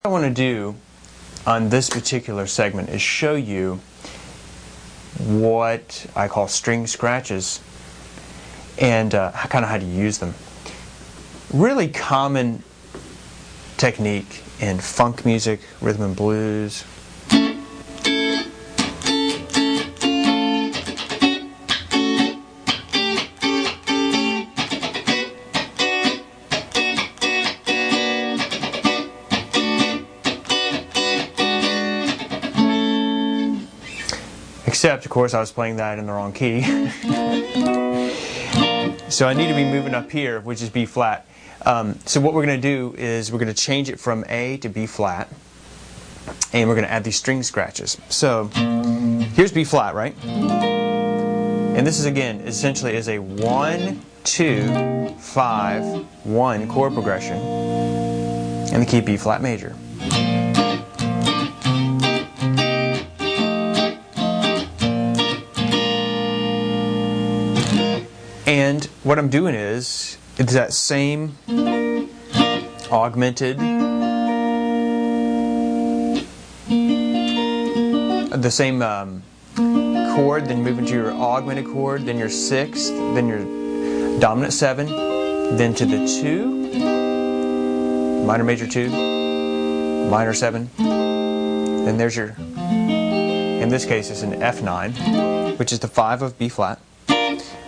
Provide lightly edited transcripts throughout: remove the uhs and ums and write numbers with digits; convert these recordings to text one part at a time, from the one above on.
What I want to do on this particular segment is show you what I call string scratches and kind of how to use them. Really common technique in funk music, rhythm and blues. Except, of course, I was playing that in the wrong key. So I need to be moving up here, which is B flat. So what we're going to do is we're going to change it from A to B flat, and we're going to add these string scratches. So here's B flat, right? And this is, again, essentially is a 1, 2, 5, 1 chord progression in the key B flat major. And what I'm doing is, it's that same augmented, the same chord, then move into your augmented chord, then your 6th, then your dominant 7, then to the 2, minor major 2, minor 7, then there's your, in this case it's an F9, which is the 5 of B flat.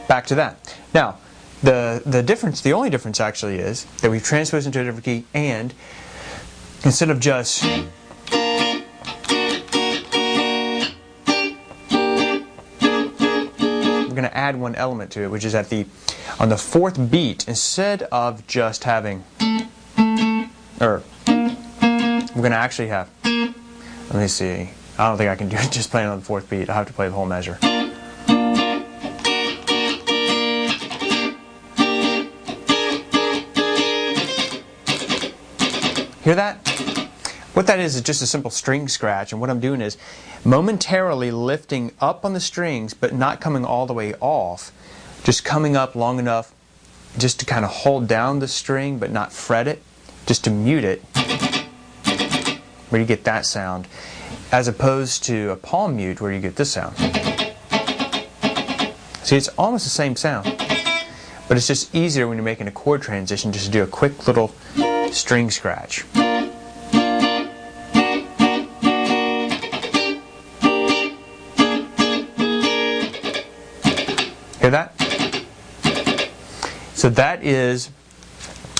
Back to that. Now, the difference, the only difference actually is that we've transposed into a different key, and instead of just we're going to add one element to it, which is at the on the 4th beat, instead of just having, or we're going to actually have, let me see, I don't think I can do it just playing on the 4th beat. I have to play the whole measure. Hear that? What that is just a simple string scratch, and what I'm doing is momentarily lifting up on the strings but not coming all the way off, just coming up long enough just to kind of hold down the string but not fret it, just to mute it, where you get that sound, as opposed to a palm mute where you get this sound. See, it's almost the same sound, but it's just easier when you're making a chord transition just to do a quick little string scratch. Hear that? So that is,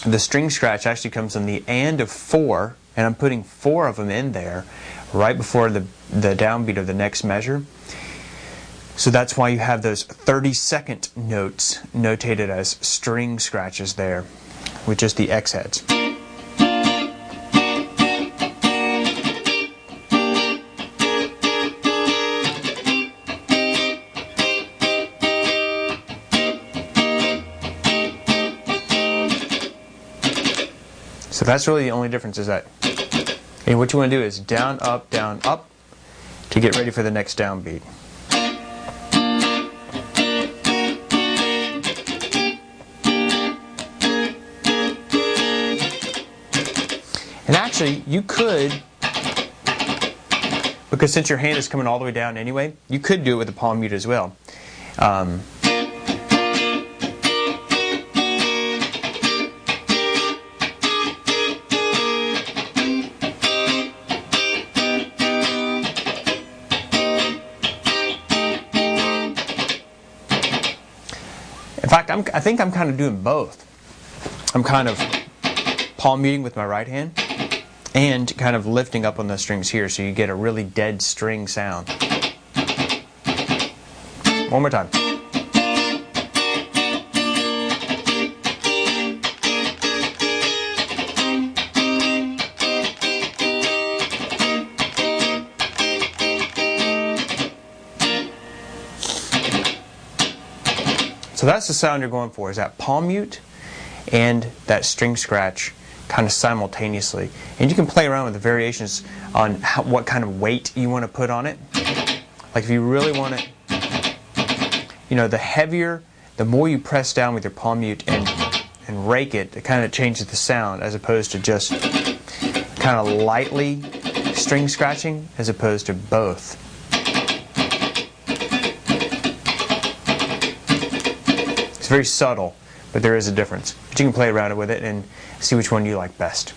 the string scratch actually comes on the and of 4, and I'm putting 4 of them in there right before the downbeat of the next measure. So that's why you have those 30-second notes notated as string scratches there with just the X heads. So that's really the only difference, is that, and what you want to do is down, up, to get ready for the next downbeat. And actually, you could, because since your hand is coming all the way down anyway, you could do it with the palm mute as well. In fact, I think I'm kind of doing both. I'm kind of palm muting with my right hand and kind of lifting up on the strings here, so you get a really dead string sound. One more time. So that's the sound you're going for, is that palm mute and that string scratch kind of simultaneously. And you can play around with the variations on what kind of weight you want to put on it. Like if you really want it, you know, the heavier, the more you press down with your palm mute and rake it, it kind of changes the sound, as opposed to just kind of lightly string scratching as opposed to both. It's very subtle, but there is a difference. But you can play around with it and see which one you like best.